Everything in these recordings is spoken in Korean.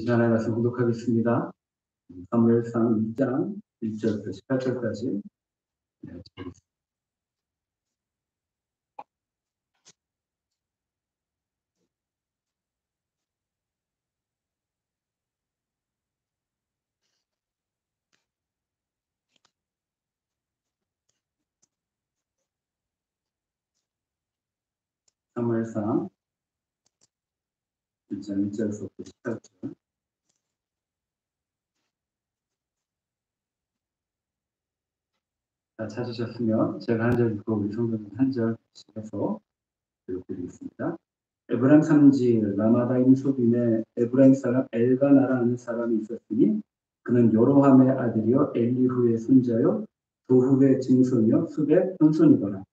하나님 말씀 공독하겠습니다. 사무엘상 2장 1절부터 18절까지. 사무엘상 1장 1절부터 18절. 찾으셨으면 제가 한 절 읽고 우리 성도님 한 절 읽어서 읽어드리겠습니다. 에브라임 산지 라마다임 소빔에 에브라임 사람 엘가나라는 사람이 있었으니 그는 여로함의 아들이요 엘리후의 손자요 도후의 증손이요 숲의 현손이더라.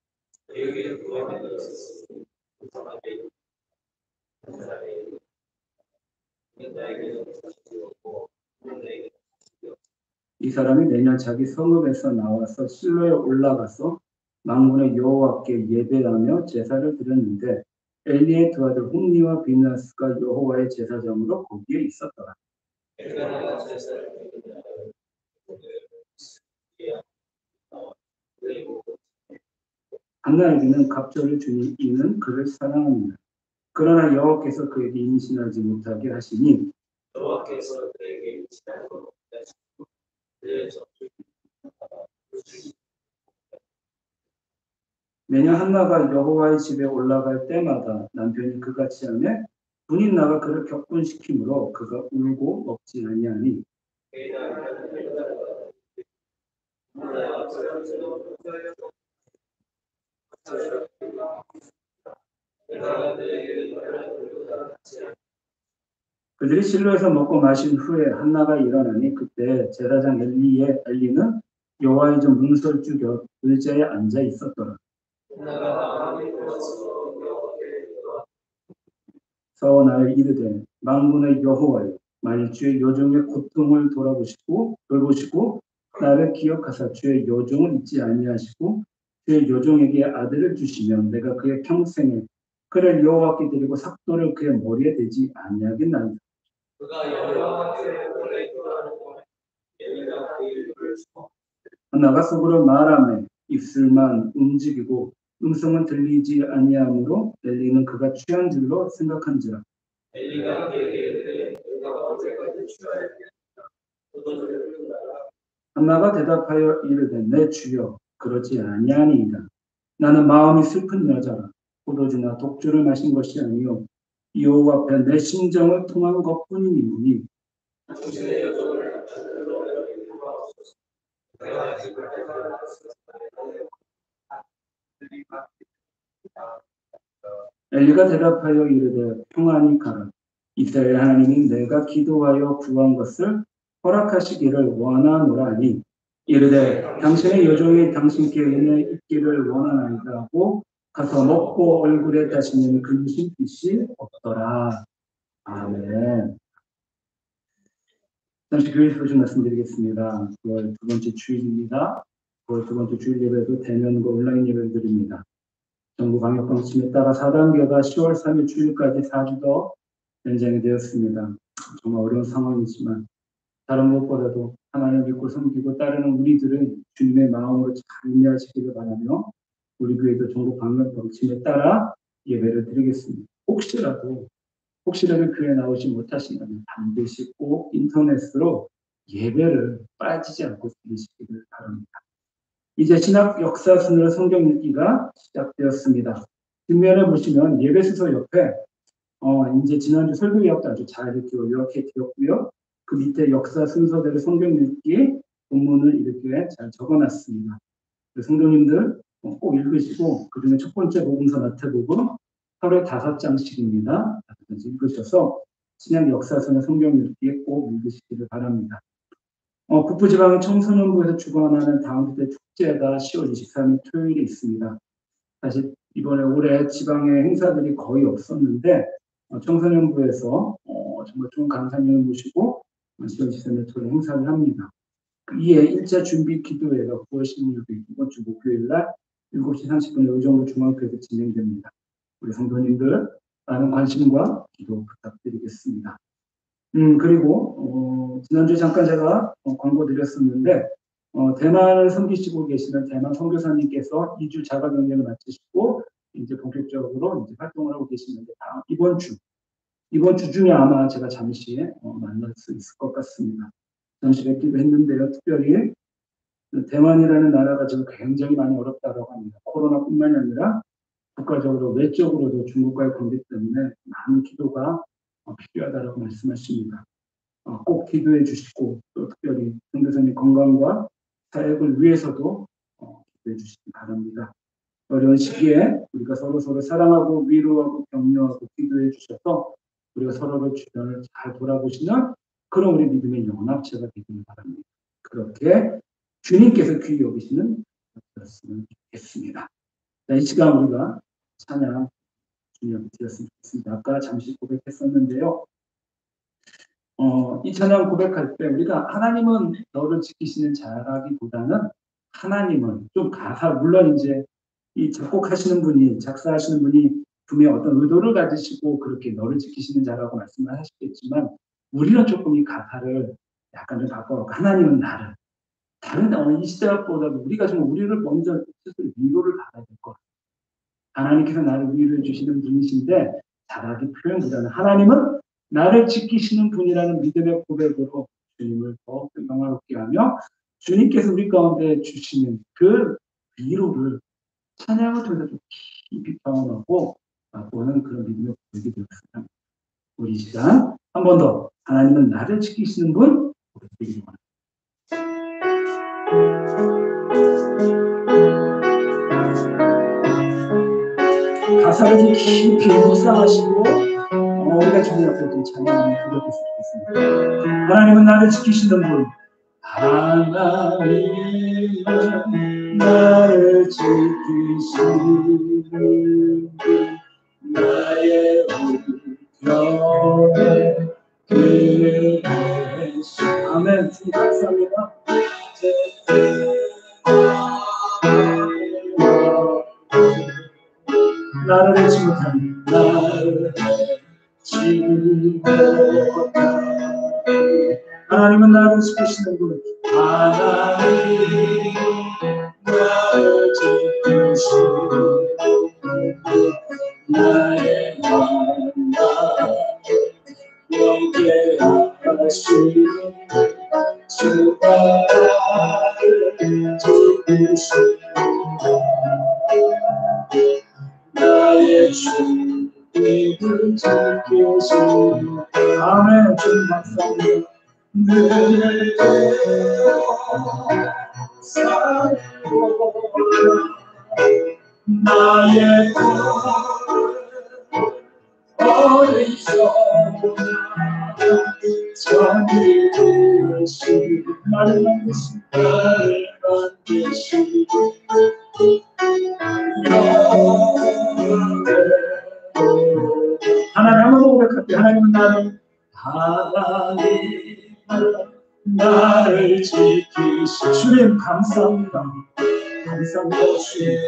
이 사람이 매년 자기 성읍에서 나와서 실로에 올라가서 망군의 여호와께 예배하며 제사를 드렸는데 엘리의 두 아들 홈니와 비나스가 여호와의 제사장으로 거기에 있었더라. 한나에게는 갑절을 주니 이는 그를 사랑합니다. 그러나 여호와께서 그에게 임신하지 못하게 하시니 매년 한나가 여호와의 집에 올라갈 때마다 남편이 그같이 하며 분이 나가 그를 격분시키므로 그가 울고 먹지 아니하니 그들이 실로에서 먹고 마신 후에 한나가 일어나니 그때 제사장 엘리는 여호와의 전 문설주 곁 의자에 앉아 있었더라. 서원하여 이르되 만군의 여호와여 만일 주의 여종의 고통을 돌보시고 나를 기억하사 주의 여종을 잊지 아니하시고 주의 여종에게 아들을 주시면 내가 그의 평생에 그를 여호와께 드리고 삭도를 그의 머리에 대지 아니하겠나이다. 한나가 속으로 말하며 입술만 움직이고 음성은 들리지 아니하므로 엘리는 그가 취한 줄로 생각한지라. 한나가 대답하여 이르되 내 주여 그렇지 아니하니이다. 나는 마음이 슬픈 여자라. 포도주나 독주를 마신 것이 아니요 여호와 앞에 내 심정을 통한 것뿐이니 엘리가 대답하여 이르되 평안히 가라. 이스라엘 하나님이 내가 기도하여 구한 것을 허락하시기를 원하노라 하니 이르되 당신의 여종이 당신께 은혜 있기를 원하나이다 하고 가서 먹고 얼굴에 다시는 근심 빛이 없더라. 아멘. 잠시 교회 소식 말씀드리겠습니다. 9월 두 번째 주일입니다. 9월 두 번째 주일 예배도 대면과 온라인 예배를 드립니다. 정부 방역 방침에 따라 4단계가 10월 3일 주일까지 4주 더 연장이 되었습니다. 정말 어려운 상황이지만 다른 무엇보다도 하나님을 믿고 섬기고 따르는 우리들은 주님의 마음으로 잘 인내하시기를 바라며 우리 교회도 정부 방역 방침에 따라 예배를 드리겠습니다. 혹시라도 교회 나오지 못하신다면 반드시 꼭 인터넷으로 예배를 빠지지 않고 드리시기를 바랍니다. 이제 신학 역사 순으로 성경 읽기가 시작되었습니다. 뒷면에 보시면 예배 순서 옆에 이제 지난주 설교 기억도 아주 잘 이렇게 요약해 드렸고요. 그 밑에 역사 순서대로 성경 읽기 본문을 이렇게 잘 적어놨습니다. 성도님들 꼭 읽으시고 그중에 첫 번째 복음서 마태복음 하루에 5장씩입니다. 5장씩 읽으셔서 신약 역사서나 성경 읽기에 꼭 읽으시기를 바랍니다. 북부지방 청소년부에서 주관하는 다운주대 축제가 10월 23일 토요일에 있습니다. 사실 이번에 올해 지방의 행사들이 거의 없었는데 청소년부에서 정말 좋은 강사님을 모시고 10월 23일 토요일 행사를 합니다. 이에 1차 준비 기도회가 9월 16일 이번 주 목요일 날 7시 30분에 의정부 중앙교회에서 진행됩니다. 우리 성도님들 많은 관심과 기도 부탁드리겠습니다. 그리고 지난주에 잠깐 제가 광고 드렸었는데 대만을 섬기시고 계시는 대만 선교사님께서 2주 자가격리를 마치시고 이제 본격적으로 이제 활동을 하고 계시는데 이번 주 중에 아마 제가 잠시 만날 수 있을 것 같습니다. 잠시 뵙기도 했는데요. 특별히 대만이라는 나라가 지금 굉장히 많이 어렵다고 합니다. 코로나뿐만이 아니라 국가적으로 외적으로도 중국과의 관계 때문에 많은 기도가 필요하다고 말씀하십니다. 꼭 기도해 주시고 또 특별히 선교사님 건강과 사역을 위해서도 기도해 주시기 바랍니다. 어려운 시기에 우리가 서로 사랑하고 위로하고 격려하고 기도해 주셔서 우리가 서로를 주변을 잘 돌아보시는 그런 우리 믿음의 연합체가 되기를 바랍니다. 그렇게 주님께서 귀히 여기시는 것이었으면 좋겠습니다. 자, 이 시간 우리가 찬양 주님 드렸으면 좋겠습니다. 아까 잠시 고백했었는데요. 이 찬양 고백할 때 우리가 하나님은 너를 지키시는 자라기보다는 하나님은 좀 물론 이제 이 작곡하시는 분이 작사하시는 분이 분명히 어떤 의도를 가지시고 그렇게 너를 지키시는 자라고 말씀을 하시겠지만 우리는 조금 이 가사를 약간 좀 바꿔 하나님은 나를 다른 이 시대보다도 우리가 좀 우리를 먼저 스스로 위로를 받아야 될 것 같아요. 하나님께서 나를 위로해 주시는 분이신데 자라기 표현보다는 하나님은 나를 지키시는 분이라는 믿음의 고백으로 주님을 더욱 영화롭게 하며 주님께서 우리 가운데 주시는 그 위로를 찬양을 통해서 좀 깊이 경험하고 보는 그런 믿음의 고백이 되었습니다. 우리 시간 한 번 더 하나님은 나를 지키시는 분 고백드리기 원합니다. 가사를 좀 깊이 묵상하시고 우리가 주님 앞에 좀 찬양하는 고백했으면 좋겠습니다. 하나님은 나를 지키시는 분 하나님은 나를 지키시는 분 나의 우편에 그의 수 아멘. 주님 감사합니다. 나를 해치 못한 나를 해치 못한 하나님은 나를 지키시는 분 하나님 나를 지키시는 분 나의 만남 영계 하시는 주가 나를 지키시는 나의 주 입을 지키시는 아멘. 주님 감사합니다. 늘 살고 나의 어리석은 전이시 나를 만드시 하나님 한번 고백할게. 하나님은 나를 지키시 주님 감사합니다. 감사합니다. 주님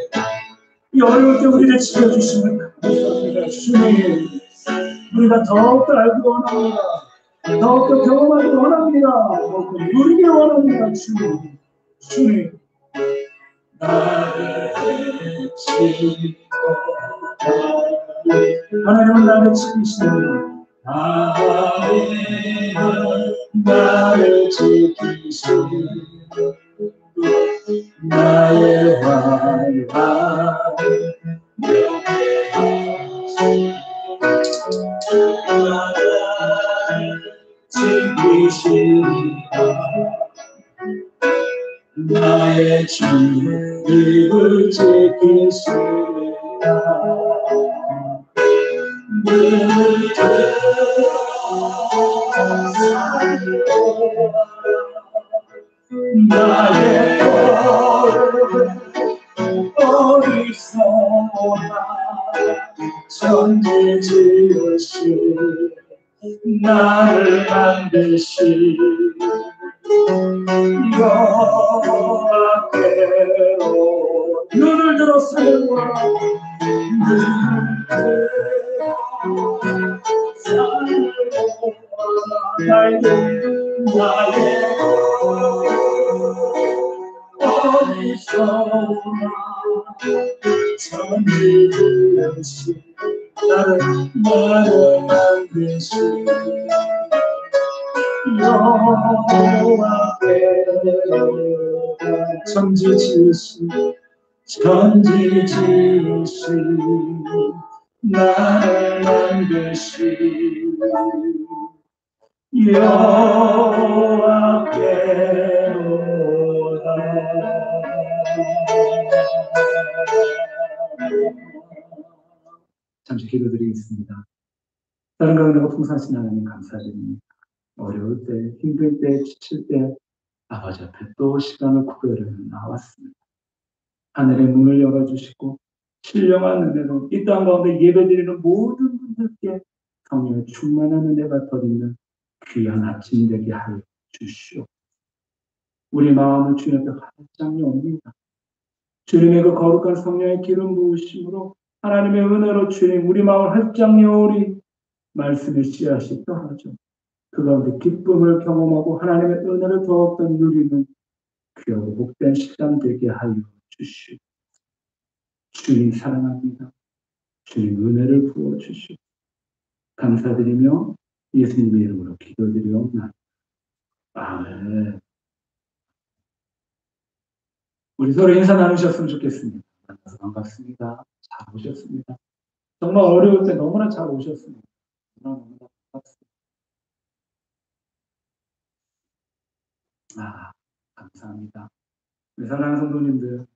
이 어려울 때 우리를 지켜주시는 감사합니다. 주님 우리가 더욱더 알기 원합니다. 더욱더 경험하기 원합니다. 더욱더 누리기 원합니다. 주님 나를 지키고 하나님은 나를 지키시는 하나님은 나를 지키시는 나의 활활 나를 지키시니라 나의 주님을 지키시니라 늘 나의 어리석나 천지 지으신 나를 만드신 여호와께로 눈을 들어 살와 날 돕는 나의 어디서나 전지되시 나를 만드시 여호와께로다 전지지으신 나를 만드시 여호와께로다. 잠시 기도드리겠습니다. 다른 가운데가 풍성하신 하나님 감사드립니다. 어려울 때, 힘들 때, 지칠 때 아버지 앞에 또 시간을 구별해 나왔습니다. 하늘의 문을 열어주시고 신령한 은혜로 이 땅 가운데 예배드리는 모든 분들께 성령의 충만한 은혜가 더있는 귀한 아침 되게 하여 주시오. 우리 마음을 주님 앞에 활짝 여옵니다. 주님의 그 거룩한 성령의 기름 부으심으로 하나님의 은혜로 주님 우리 마음을 활짝 여오리 말씀의 씨앗이 떨어져 그 가운데 기쁨을 경험하고 하나님의 은혜를 더욱더 누리는 귀하고 복된 시간 되게 하여 주시오. 주님 사랑합니다. 주님 은혜를 부어주시오. 감사드리며 예수님의 이름으로 기도드리옵나이다. 아멘. 우리 서로 인사 나누셨으면 좋겠습니다. 만나서 반갑습니다. 잘 오셨습니다. 정말 어려울 때 너무나 잘 오셨습니다. 너무나 반갑습니다. 감사합니다. 우리 사랑하는 성도님들,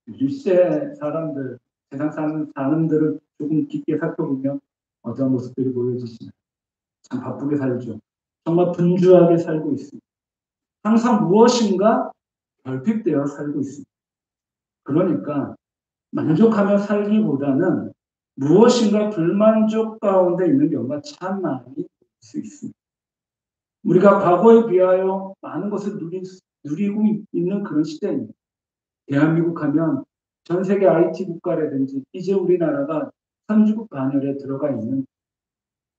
요즘 시대 사람들, 세상 사는 사람들을 조금 깊게 살펴보면 어떤 모습들이 보여지시나요? 참 바쁘게 살죠. 정말 분주하게 살고 있습니다. 항상 무엇인가 결핍되어 살고 있습니다. 그러니까 만족하며 살기보다는 무엇인가 불만족 가운데 있는 경우가 참 많이 볼 수 있습니다. 우리가 과거에 비하여 많은 것을 누리고 있는 그런 시대입니다. 대한민국 하면 전 세계 IT 국가라든지 이제 우리나라가 선진국 반열에 들어가 있는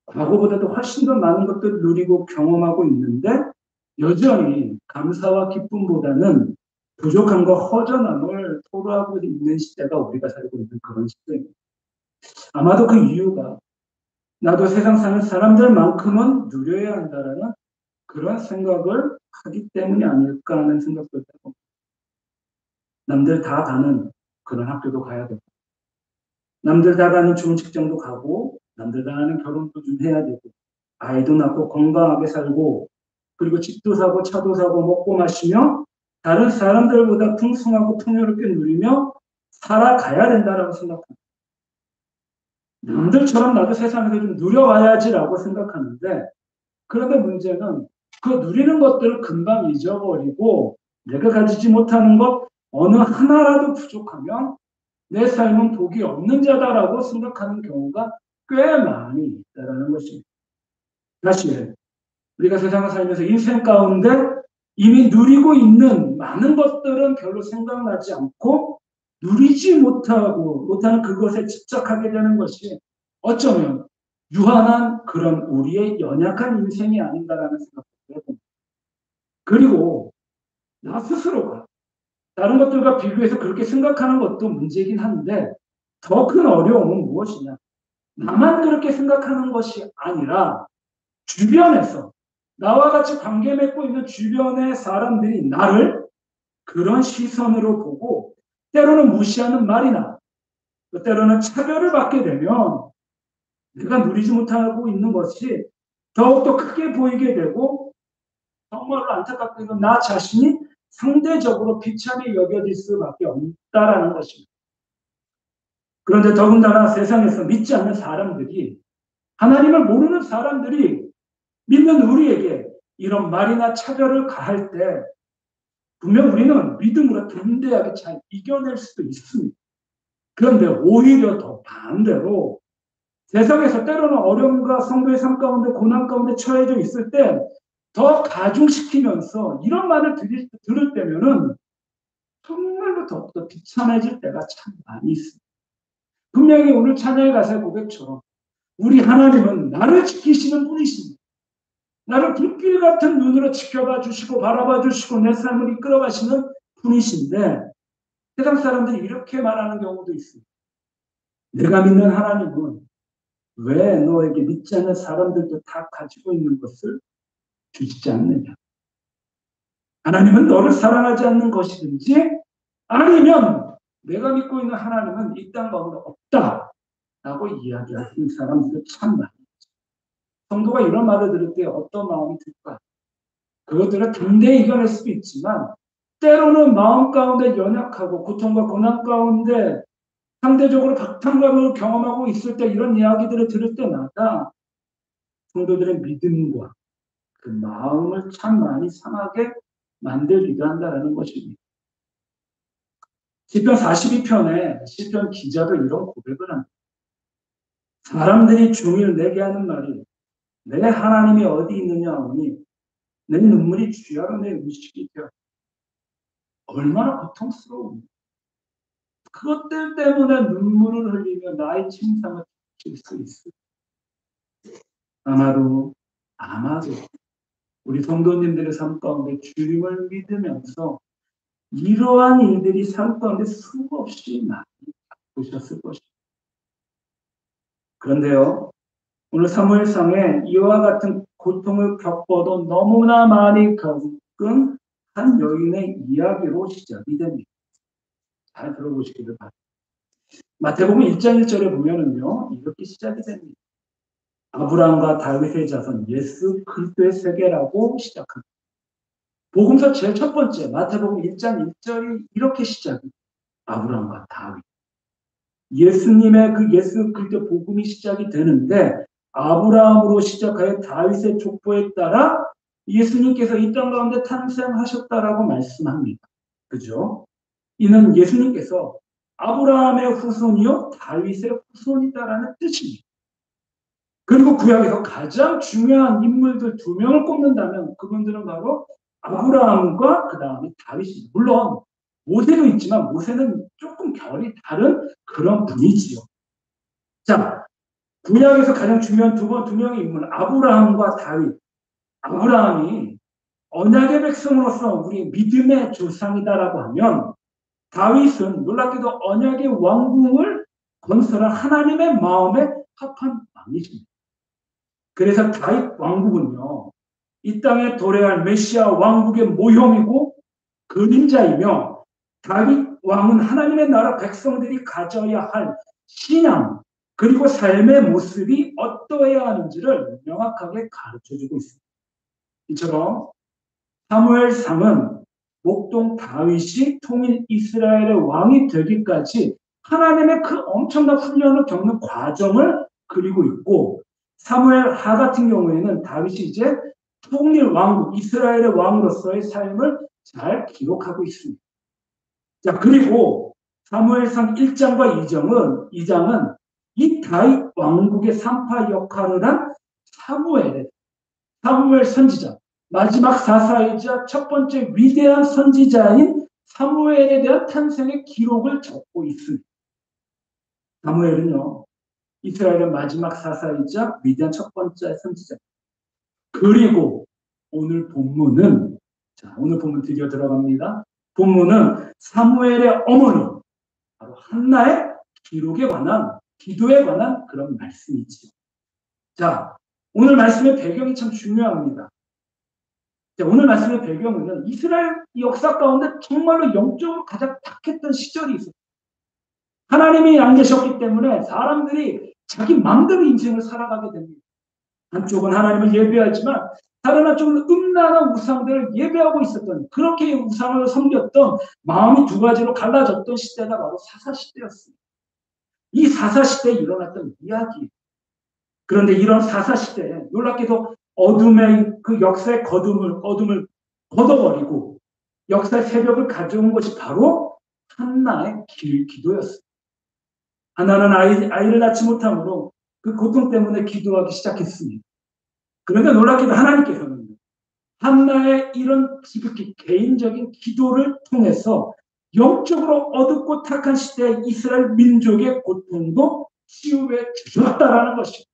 과거보다도 훨씬 더 많은 것들을 누리고 경험하고 있는데 여전히 감사와 기쁨보다는 부족함과 허전함을 토로하고 있는 시대가 우리가 살고 있는 그런 시대입니다. 아마도 그 이유가 나도 세상 사는 사람들만큼은 누려야 한다라는 그런 생각을 하기 때문이 아닐까 하는 생각도 들고 남들 다 가는 그런 학교도 가야 되고 남들 다 가는 좋은 직장도 가고 남들 다 하는 결혼도 좀 해야 되고 아이도 낳고 건강하게 살고 그리고 집도 사고 차도 사고 먹고 마시며 다른 사람들보다 풍성하고 풍요롭게 누리며 살아가야 된다라고 생각합니다. 남들처럼 나도 세상에서 좀 누려와야지라고 생각하는데 그런데 문제는 그 누리는 것들을 금방 잊어버리고 내가 가지지 못하는 것 어느 하나라도 부족하면 내 삶은 복이 없는 자다라고 생각하는 경우가 꽤 많이 있다는 것입니다. 다시 우리가 세상을 살면서 인생 가운데 이미 누리고 있는 많은 것들은 별로 생각나지 않고 누리지 못하는 그것에 집착하게 되는 것이 어쩌면 유한한 그런 우리의 연약한 인생이 아닌가라는 생각도 해봅니다. 그리고 나 스스로가 다른 것들과 비교해서 그렇게 생각하는 것도 문제이긴 한데 더 큰 어려움은 무엇이냐? 나만 그렇게 생각하는 것이 아니라 주변에서 나와 같이 관계 맺고 있는 주변의 사람들이 나를 그런 시선으로 보고 때로는 무시하는 말이나 또 때로는 차별을 받게 되면 내가 누리지 못하고 있는 것이 더욱더 크게 보이게 되고 정말로 안타깝게도 나 자신이 상대적으로 비참히 여겨질 수밖에 없다라는 것입니다. 그런데 더군다나 세상에서 믿지 않는 사람들이 하나님을 모르는 사람들이 믿는 우리에게 이런 말이나 차별을 가할 때 분명 우리는 믿음으로 담대하게 잘 이겨낼 수도 있습니다. 그런데 오히려 더 반대로 세상에서 때로는 어려움과 성도의 삶 가운데 고난 가운데 처해져 있을 때 더 가중시키면서 이런 말을 들을 때면은 정말로 더욱더 비참해질 때가 참 많이 있습니다. 분명히 오늘 찬양의 가사의 고백처럼 우리 하나님은 나를 지키시는 분이십니다. 나를 불길 같은 눈으로 지켜봐 주시고 바라봐 주시고 내 삶을 이끌어 가시는 분이신데 세상 사람들이 이렇게 말하는 경우도 있습니다. 내가 믿는 하나님은 왜 너에게 믿지 않는 사람들도 다 가지고 있는 것을 주시지 않느냐. 하나님은 너를 사랑하지 않는 것이든지 아니면 내가 믿고 있는 하나님은 이 땅 가운데 없다라고 이야기하는 사람들도 참 많아요. 성도가 이런 말을 들을 때 어떤 마음이 들까? 그것들을 당대히 이겨낼 수도 있지만 때로는 마음 가운데 연약하고 고통과 고난 가운데 상대적으로 박탈감을 경험하고 있을 때 이런 이야기들을 들을 때마다 성도들의 믿음과 그 마음을 참 많이 상하게 만들기도 한다는 것입니다. 시편 42편에 시편 기자도 이런 고백을 합니다. 사람들이 종일 내게 하는 말이 내 하나님이 어디 있느냐 하오니 내 눈물이 주야로 내 음식이 되어 얼마나 고통스러운 그것들 때문에 눈물을 흘리며 나의 침상을 칠 수 있을 아마도 우리 성도님들의 삶 가운데 주님을 믿으면서 이러한 일들이 삶 가운데 수없이 많이 보셨을 것입니다. 그런데요, 오늘 사무엘상에 이와 같은 고통을 겪어도 너무나 많이 겪은 한 여인의 이야기로 시작이 됩니다. 잘 들어보시기를 바랍니다. 마태복음 1장 1절에 보면은요, 이렇게 시작이 됩니다. 아브라함과 다윗의 자손 예수 그리스도의 세계라고 시작합니다. 복음서 제일 첫 번째 마태복음 1장 1절이 이렇게 시작합니다. 아브라함과 다윗. 예수님의 그 예수 그리스도 복음이 시작이 되는데 아브라함으로 시작하여 다윗의 족보에 따라 예수님께서 이 땅 가운데 탄생하셨다라고 말씀합니다. 그죠? 이는 예수님께서 아브라함의 후손이요 다윗의 후손이다라는 뜻입니다. 그리고 구약에서 가장 중요한 인물들 두 명을 꼽는다면 그분들은 바로 아브라함과 그 다음에 다윗입니다. 물론 모세도 있지만 모세는 조금 결이 다른 그런 분이지요. 자, 구약에서 가장 중요한 두 명의 인물 아브라함과 다윗. 아브라함이 언약의 백성으로서 우리 믿음의 조상이다라고 하면 다윗은 놀랍게도 언약의 왕궁을 건설한 하나님의 마음에 합한 왕이십니다. 그래서 다윗 왕국은요, 이 땅에 도래할 메시아 왕국의 모형이고 그림자이며 다윗 왕은 하나님의 나라 백성들이 가져야 할 신앙 그리고 삶의 모습이 어떠해야 하는지를 명확하게 가르쳐주고 있습니다. 이처럼 사무엘상은 목동 다윗이 통일 이스라엘의 왕이 되기까지 하나님의 그 엄청난 훈련을 겪는 과정을 그리고 있고 사무엘하 같은 경우에는 다윗이 이제 통일 왕국 이스라엘의 왕으로서의 삶을 잘 기록하고 있습니다. 자, 그리고 사무엘상 1장과 2장은 이 다윗 왕국의 산파 역할을 한 사무엘 선지자, 마지막 사사이자 첫 번째 위대한 선지자인 사무엘에 대한 탄생의 기록을 적고 있습니다. 사무엘은요, 이스라엘의 마지막 사사이자 위대한 첫 번째 선지자. 그리고 오늘 본문은 오늘 본문 드디어 들어갑니다. 본문은 사무엘의 어머니 바로 한나의 기록에 관한 기도에 관한 그런 말씀이지요. 자, 오늘 말씀의 배경이 참 중요합니다. 자, 오늘 말씀의 배경은 이스라엘 역사 가운데 정말로 영적으로 가장 탁했던 시절이 있었어요. 하나님이 안 계셨기 때문에 사람들이 자기 마음대로 인생을 살아가게 됩니다. 한쪽은 하나님을 예배하지만 다른 한쪽은 음란한 우상들을 예배하고 있었던 그렇게 우상을 섬겼던 마음이 두 가지로 갈라졌던 시대가 바로 사사시대였습니다. 이 사사시대에 일어났던 이야기. 그런데 이런 사사시대에 놀랍게도 어둠의 그 역사의 어둠을 걷어버리고 역사의 새벽을 가져온 것이 바로 한나의 기도였습니다. 한나는 아이를 낳지 못함으로 그 고통 때문에 기도하기 시작했습니다. 그런데 놀랍게도 하나님께서는 한나의 이런 지극히 개인적인 기도를 통해서 영적으로 어둡고 탁한 시대의 이스라엘 민족의 고통도 치유해 주셨다라는 것입니다.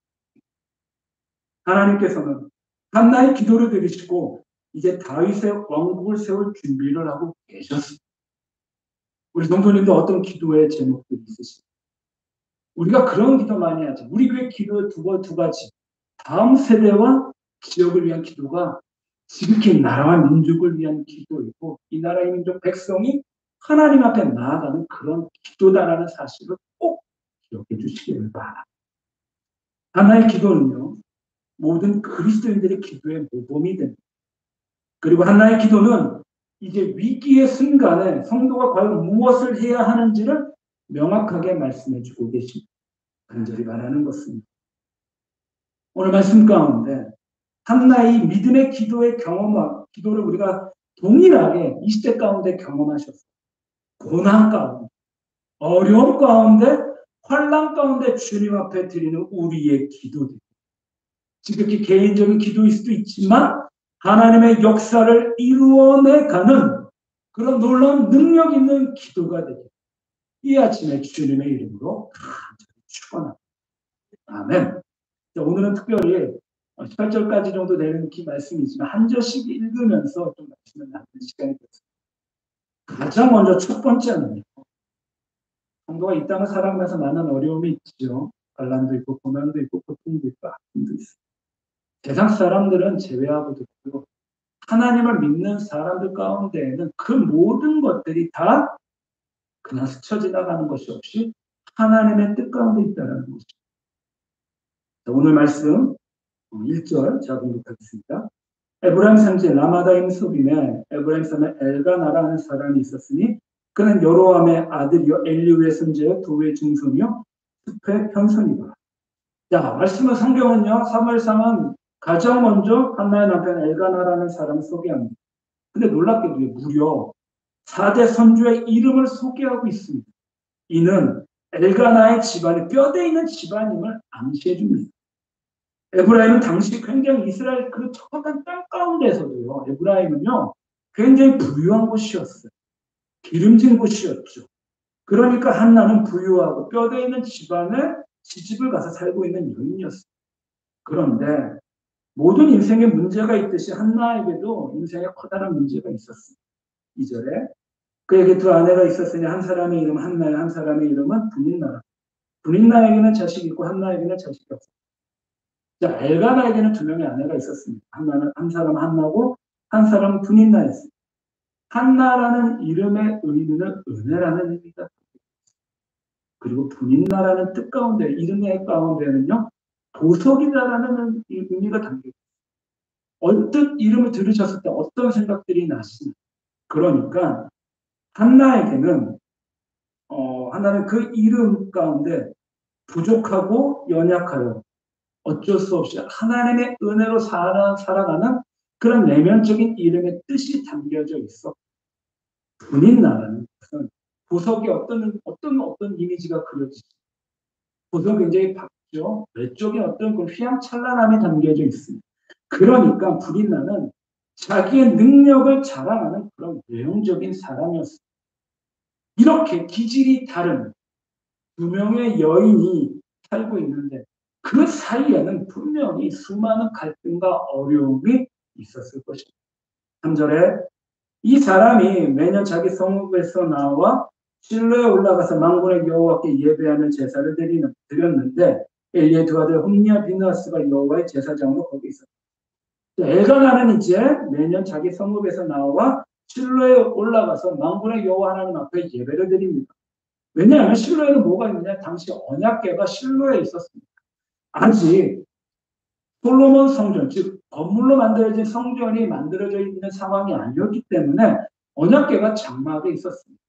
하나님께서는 한나의 기도를 들으시고 이제 다윗의 왕국을 세울 준비를 하고 계셨습니다. 우리 성도님도 어떤 기도의 제목들이 있으십니까? 우리가 그런 기도 많이 하죠. 우리 교회 기도 두 가지. 다음 세대와 지역을 위한 기도가 지극히 나라와 민족을 위한 기도이고 이 나라의 민족 백성이 하나님 앞에 나아가는 그런 기도다라는 사실을 꼭 기억해 주시기를 바랍니다. 하나의 기도는요. 모든 그리스도인들의 기도의 모범이 됩니다. 그리고 하나의 기도는 이제 위기의 순간에 성도가 과연 무엇을 해야 하는지를 명확하게 말씀해 주고 계십니다. 간절히 바라는 것입니다. 오늘 말씀 가운데 한나의 믿음의 기도의 기도를 우리가 동일하게 이 시대 가운데 경험하셨어요. 고난 가운데, 어려움 가운데, 환난 가운데 주님 앞에 드리는 우리의 기도들. 지극히 개인적인 기도일 수도 있지만 하나님의 역사를 이루어내가는 그런 놀라운 능력 있는 기도가 되길 이 아침에 주님의 이름으로 간절히 축원합니다. 아멘. 오늘은 특별히 18절까지 정도 되는 말씀이지만 한 절씩 읽으면서 좀 말씀을 나누는 시간이 됐습니다. 가장 먼저 첫 번째는요. 성도가 이 땅을 살아가면서 많은 어려움이 있죠. 반란도 있고 고난도 있고 고통도 있고 아픔도 있어요. 세상 사람들은 제외하고 듣고 하나님을 믿는 사람들 가운데에는 그 모든 것들이 다 그냥 스쳐 지나가는 것이 없이 하나님의 뜻 가운데 있다는 것입니다. 오늘 말씀 1절 제가 공독하겠습니다. 에브라임 산지 라마다임 소빔에 에브라임 산에 엘가나라는 사람이 있었으니 그는 여로함의 아들이요 엘리우의 손자요 도의 증손이요 숲의 편손이더라. 자, 말씀은 성경은요. 사무엘상은 가장 먼저 한나의 남편 엘가나라는 사람을 소개합니다. 근데 놀랍게도 무려 4대 선조의 이름을 소개하고 있습니다. 이는 엘가나의 집안이 뼈대 있는 집안임을 암시해 줍니다. 에브라임은 당시 굉장히 이스라엘 그 척박한 땅 가운데서도요. 에브라임은요. 굉장히 부유한 곳이었어요. 기름진 곳이었죠. 그러니까 한나는 부유하고 뼈대 있는 집안에 시집을 가서 살고 있는 여인이었어요. 그런데 모든 인생에 문제가 있듯이 한나에게도 인생에 커다란 문제가 있었습니다. 2절에 그에게 두 아내가 있었으니 한 사람의 이름은 한나요 한 사람의 이름은 분인나라. 분인나에게는 자식이 있고 한나에게는 자식이 없었어요. 자, 엘가나에게는 두 명의 아내가 있었습니다. 한 사람은 한나고 한 사람은 분인나였습니다. 한나라는 이름의 의미는 은혜라는 의미가 그리고 분인나라는 뜻 가운데 이름의 가운데는요 보석이다라는 의미가 담겨 있어요. 언뜻 이름을 들으셨을 때 어떤 생각들이 나시나요? 그러니까 한나에게는 한나는 그 이름 가운데 부족하고 연약하여 어쩔 수 없이 하나님의 은혜로 살아가는 그런 내면적인 이름의 뜻이 담겨져 있어. 분인나라는 것은 보석이 어떤 이미지가 그려지죠. 보석이 굉장히 밝죠. 외적인 어떤 그 휘황찬란함이 담겨져 있습니다. 그러니까 분인나는 자기의 능력을 자랑하는 그런 외형적인 사람이었습니다. 이렇게 기질이 다른 두 명의 여인이 살고 있는데 그 사이에는 분명히 수많은 갈등과 어려움이 있었을 것입니다. 3절에 이 사람이 매년 자기 성읍에서 나와 실로에 올라가서 만군의 여호와께 예배하는 제사를 드렸는데 엘리의 두 아들 홈니와 비느하스가 여호와의 제사장으로 거기 있었다. 엘가나는 이제 매년 자기 성읍에서 나와 실로에 올라가서 만군의 여호와 하나님 앞에 예배를 드립니다. 왜냐하면 실로에는 뭐가 있느냐? 당시 언약궤가 실로에 있었습니다. 아직 솔로몬 성전, 즉 건물로 만들어진 성전이 만들어져 있는 상황이 아니었기 때문에 언약궤가 장막에 있었습니다.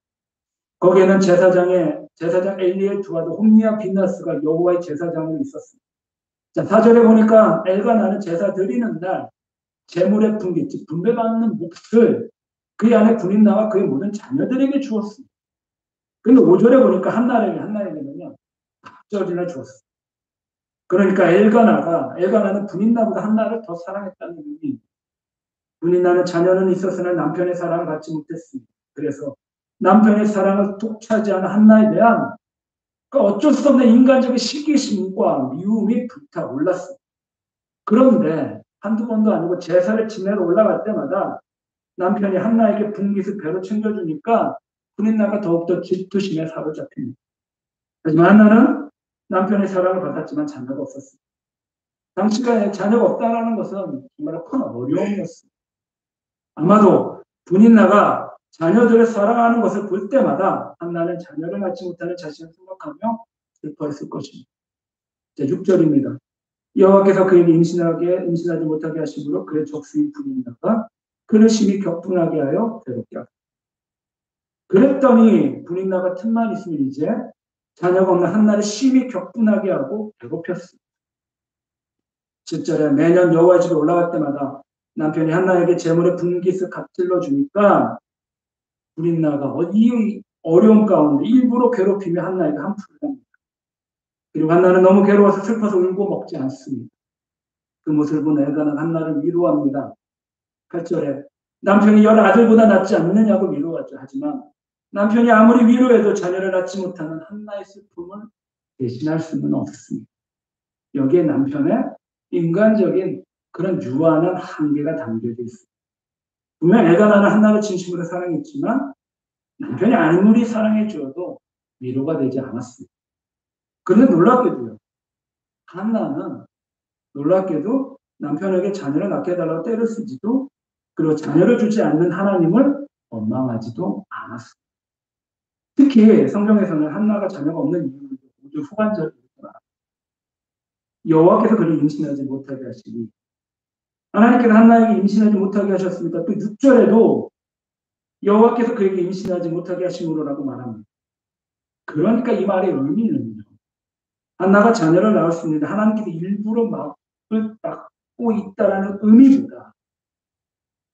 거기에는 제사장 엘리의 두 아들 홈니와 비느하스가 여호와의 제사장으로 있었습니다. 자, 4절에 보니까 엘가나는 제사 드리는 날 제물의 분기, 즉 분배받는 몫을 그 안에 군인나와 그의 모든 자녀들에게 주었습니다. 근데 5절에 보니까 한나에게는요 갑절이나 주었습니다. 그러니까 엘가나는 분인나보다 한나를 더 사랑했다는 의미입니다. 분인나는 자녀는 있었으나 남편의 사랑을 받지 못했습니다. 그래서 남편의 사랑을 독차지하는 한나에 대한 어쩔 수 없는 인간적인 시기심과 미움이 불타올랐습니다. 그런데 한두 번도 아니고 제사를 지내러 올라갈 때마다 남편이 한나에게 분깃을 배로 챙겨주니까 분인나가 더욱더 질투심에 사로잡힙니다. 하지만 한나는 남편의 사랑을 받았지만 자녀가 없었습니다. 당시가 자녀가 없다는 것은 정말 큰 어려움이었습니다. 아마도 분인나가 자녀들을 사랑하는 것을 볼 때마다 한나는 자녀를 낳지 못하는 자신을 생각하며 슬퍼했을 것입니다. 제 6절입니다. 여호와께서 그에게 임신하지 못하게 하심으로 그의 족수인 분인나가 그를 심히 격분하게 하여 괴롭게 하였다. 그랬더니 분인나가 틈만 있으면 이제 자녀가 없는 한나를 심히 격분하게 하고 괴롭혔습니다. 7절에 매년 여호와 집에 올라갈 때마다 남편이 한나에게 재물의 분깃을 값질러 주니까 분인나가 이 어려움 가운데 일부러 괴롭히며 한나에게 한풀을 합니다. 그리고 한나는 너무 괴로워서 슬퍼서 울고 먹지 않습니다. 그 모습을 본 엘가는 한나를 위로합니다. 8절에 남편이 열 아들보다 낫지 않느냐고 위로하죠. 하지만 남편이 아무리 위로해도 자녀를 낳지 못하는 한나의 슬픔을 대신할 수는 없습니다. 여기에 남편의 인간적인 그런 유한한 한계가 담겨져 있습니다. 분명 엘가나는 한나를 진심으로 사랑했지만 남편이 아무리 사랑해 주어도 위로가 되지 않았습니다. 그런데 놀랍게도요. 한나는 놀랍게도 남편에게 자녀를 낳게 해달라고 때를 쓰지도 그리고 자녀를 주지 않는 하나님을 원망하지도 않았습니다. 특히 성경에서는 한나가 자녀가 없는 이유를 모두 후반절에 여호와께서 그를 임신하지 못하게 하시니 하나님께서 한나에게 임신하지 못하게 하셨습니다. 또 6절에도 여호와께서 그에게 임신하지 못하게 하심으로라고 말합니다. 그러니까 이 말의 의미는요. 한나가 자녀를 낳을 수 있는데 하나님께서 일부러 막을 닫고 있다라는 의미보다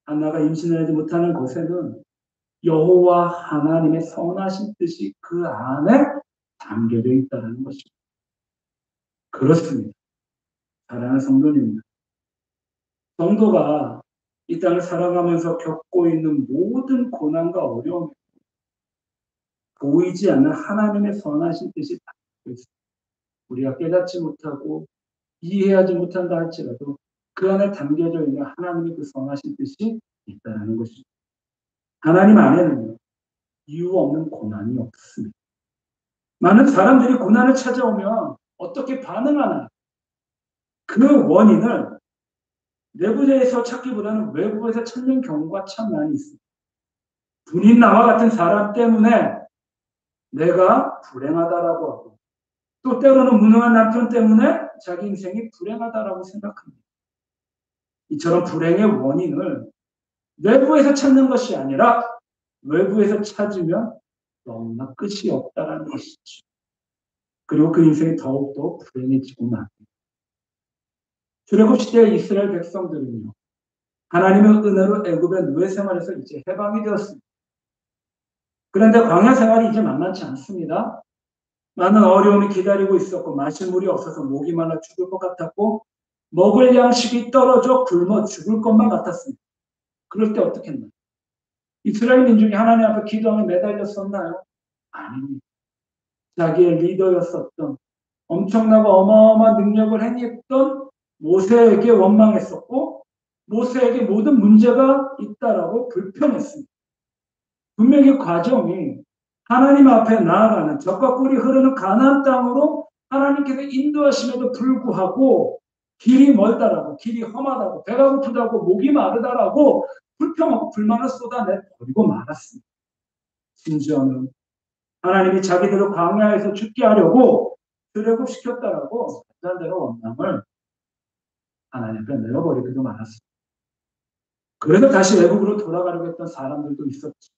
한나가 임신하지 못하는 것에는 여호와 하나님의 선하신 뜻이 그 안에 담겨져 있다는 것입니다. 그렇습니다. 사랑하는 성도님들. 성도가 이 땅을 살아가면서 겪고 있는 모든 고난과 어려움에 보이지 않는 하나님의 선하신 뜻이 담겨 있습니다. 우리가 깨닫지 못하고 이해하지 못한다 할지라도 그 안에 담겨져 있는 하나님의 그 선하신 뜻이 있다는 것입니다. 하나님 안에는 이유 없는 고난이 없습니다. 많은 사람들이 고난을 찾아오면 어떻게 반응하나 그 원인을 내부에서 찾기보다는 외부에서 찾는 경우가 참 많이 있습니다. 분인 나와 같은 사람 때문에 내가 불행하다라고 하고 또 때로는 무능한 남편 때문에 자기 인생이 불행하다라고 생각합니다. 이처럼 불행의 원인을 내부에서 찾는 것이 아니라 외부에서 찾으면 너무나 끝이 없다라는 것이죠. 그리고 그 인생이 더욱더 불행해지고 맙니다. 출애굽 시대의 이스라엘 백성들은요. 하나님의 은혜로 애굽의 노예 생활에서 이제 해방이 되었습니다. 그런데 광야 생활이 이제 만만치 않습니다. 많은 어려움이 기다리고 있었고 마실 물이 없어서 목이 말라 죽을 것 같았고 먹을 양식이 떨어져 굶어 죽을 것만 같았습니다. 그럴 때 어떻게 했나요? 이스라엘 민족이 하나님 앞에 기도하며 매달렸었나요? 아닙니다. 자기의 리더였었던 엄청나고 어마어마한 능력을 행했던 모세에게 원망했었고 모세에게 모든 문제가 있다라고 불평했습니다. 분명히 과정이 하나님 앞에 나아가는 젖과 꿀이 흐르는 가나안 땅으로 하나님께서 인도하심에도 불구하고 길이 멀다라고 길이 험하다고 배가 고프다고 목이 마르다라고 불평하고 불만을 쏟아내버리고 말았습니다. 심지어는 하나님이 자기들을 광야에서 죽게 하려고 출애굽시켰다라고 단단대로 원망을 하나님 앞에 내려버리기도 말았습니다. 그래서 다시 외국으로 돌아가려고 했던 사람들도 있었죠.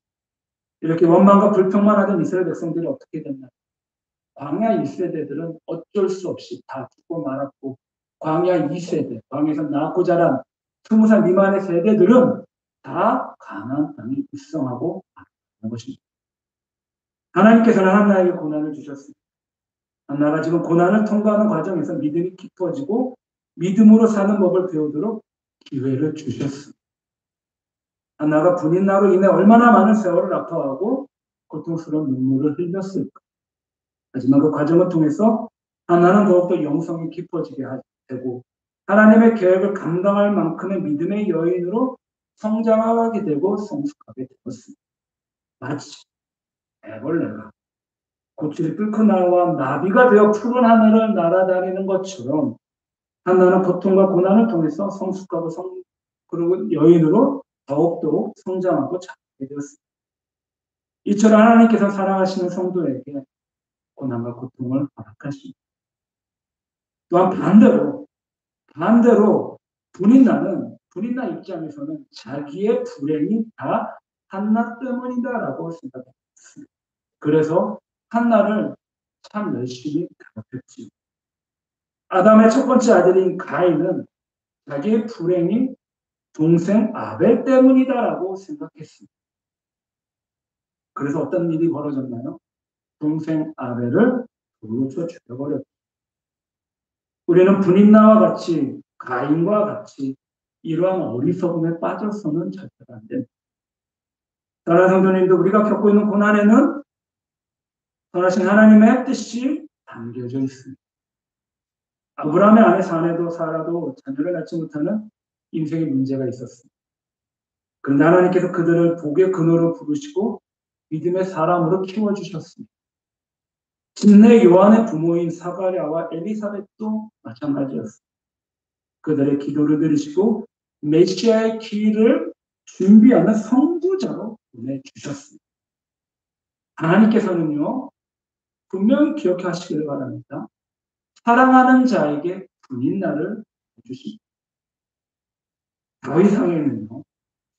이렇게 원망과 불평만 하던 이스라엘 백성들이 어떻게 됐나요? 광야 1세대들은 어쩔 수 없이 다 죽고 말았고 광야 2세대, 광야에서 낳고 자란 20살 미만의 세대들은 다 가나안 땅에 입성하고 말하는 것입니다. 하나님께서는 한나에게 고난을 주셨습니다. 한나가 지금 고난을 통과하는 과정에서 믿음이 깊어지고 믿음으로 사는 법을 배우도록 기회를 주셨습니다. 한나가 분인나로 인해 얼마나 많은 세월을 아파하고 고통스러운 눈물을 흘렸을까. 하지만 그 과정을 통해서 한나는 더욱더 영성이 깊어지게 되고 하나님의 계획을 감당할 만큼의 믿음의 여인으로 성장하게 되고 성숙하게 되었습니다. 마치 애벌레가 고치를 뚫고 나와 나비가 되어 푸른 하늘을 날아다니는 것처럼 한나는 고통과 고난을 통해서 성숙하고 그리고 여인으로 더욱더욱 성장하고 자라게 되었습니다. 이처럼 하나님께서 사랑하시는 성도에게 고난과 고통을 허락하십니다. 또한 반대로 분인나 입장에서는 자기의 불행이 다 한나 때문이다라고 생각했습니다. 그래서 한나를 참 열심히 괴롭혔지. 아담의 첫 번째 아들인 가인은 자기의 불행이 동생 아벨 때문이다라고 생각했습니다. 그래서 어떤 일이 벌어졌나요? 동생 아벨을 돌로 쳐 죽여버렸죠. 우리는 분인나와 같이 가인과 같이 이러한 어리석음에 빠져서는 절대로 안 됩니다. 사랑하는 성도님도 우리가 겪고 있는 고난에는 선하신 하나님의 뜻이 담겨져 있습니다. 아브라함의 아내 사내도 사라도 자녀를 낳지 못하는 인생의 문제가 있었습니다. 그런데 하나님께서 그들을 복의 근원으로 부르시고 믿음의 사람으로 키워주셨습니다. 진내 요한의 부모인 사가랴와 엘리사벳도 마찬가지였습니다. 그들의 기도를 들으시고 메시아의 길을 준비하는 선구자로 보내주셨습니다. 하나님께서는요, 분명히 기억하시기를 바랍니다. 사랑하는 자에게 분인나를 주십니다. 다윗왕에는요,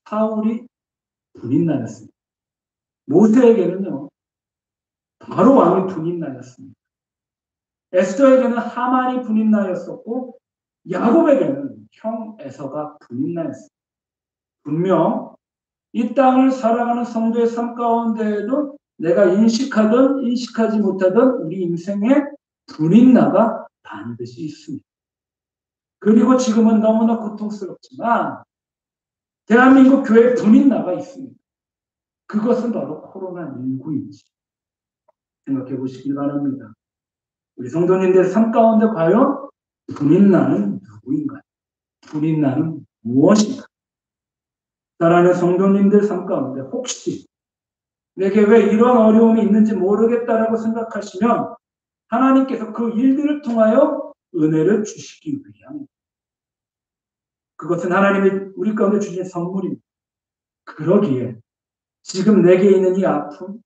사울이 분인나였습니다. 모세에게는요, 바로 왕이 분인나였습니다. 에스더에게는 하만이 분인나였었고, 야곱에게는 형 에서가 분인나였습니다. 분명 이 땅을 살아가는 성도의 삶 가운데에도 내가 인식하든 인식하지 못하든 우리 인생에 분인나가 반드시 있습니다. 그리고 지금은 너무나 고통스럽지만 대한민국 교회에 분인나가 있습니다. 그것은 바로 코로나19인지 생각해 보시기 바랍니다. 우리 성도님들의 삶 가운데 과연 분인나는 누구인가요? 분인나는 무엇인가? 사랑하는 성도님들 삶 가운데 혹시 내게 왜 이런 어려움이 있는지 모르겠다라고 생각하시면 하나님께서 그 일들을 통하여 은혜를 주시기 위함. 그것은 하나님이 우리 가운데 주신 선물입니다. 그러기에 지금 내게 있는 이 아픔,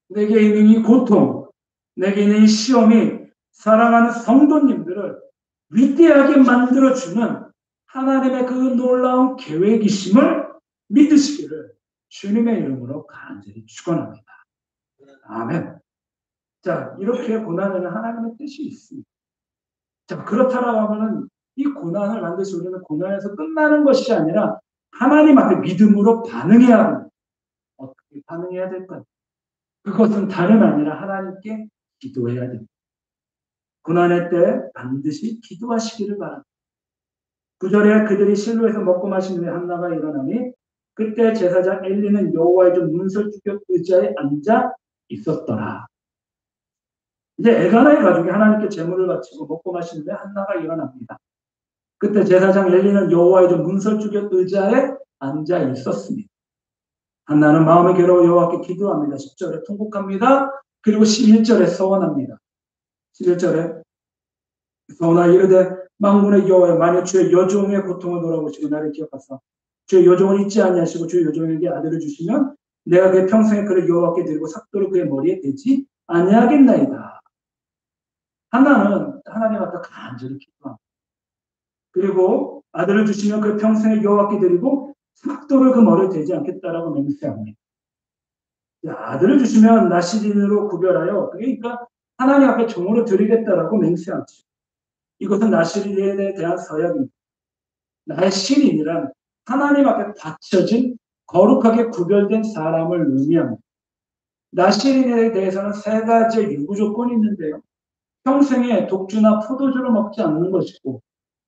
내게 있는 이 고통, 내게 있는 이 시험이 사랑하는 성도님들을 위대하게 만들어주는 하나님의 그 놀라운 계획이심을 믿으시기를 주님의 이름으로 간절히 축원합니다. 아멘. 자, 이렇게 고난에는 하나님의 뜻이 있습니다. 자, 그렇다라고 하면은 이 고난을 반드시 우리는 고난에서 끝나는 것이 아니라 하나님 앞에 믿음으로 반응해야 합니다. 어떻게 반응해야 될까요? 그것은 다름 아니라 하나님께 기도해야 됩니다. 고난의 때 반드시 기도하시기를 바랍니다. 9절에 그들이 실로에서 먹고 마신 후에 한나가 일어나니 그때 제사장 엘리는 여호와의 좀 문설주격 의자에 앉아 있었더라. 이제 엘가나의 가족이 하나님께 제물을 바치고 먹고 마시는데 한나가 일어납니다. 그때 제사장 엘리는 여호와의 좀 문설주격 의자에 앉아 있었습니다. 한나는 마음의 괴로워 여호와께 기도합니다. 10절에 통곡합니다. 그리고 11절에 서원합니다. 11절에 서원하여 이르되 만군의 여호와여 만일 주의 여종의 고통을 돌아보시고 나를 기억하사 주의 여종을 잊지 아니하시고 주의 여종에게 아들을 주시면 내가 그의 평생에 그를 여호와께 드리고 삭도를 그의 머리에 대지 아니하겠나이다. 한나는 하나님 앞에 간절히 기도합니다. 그리고 아들을 주시면 그의 평생에 여호와께 드리고 삭도를 그 머리에 대지 않겠다라고 맹세합니다. 아들을 주시면 나시린으로 구별하여 그러니까 하나님 앞에 종으로 드리겠다라고 맹세하죠. 이것은 나시린에 대한 서약입니다. 나의 신인이란 하나님 앞에 바쳐진 거룩하게 구별된 사람을 의미합니다. 나시린에 대해서는 세 가지의 유구 조건이 있는데요. 평생에 독주나 포도주를 먹지 않는 것이고,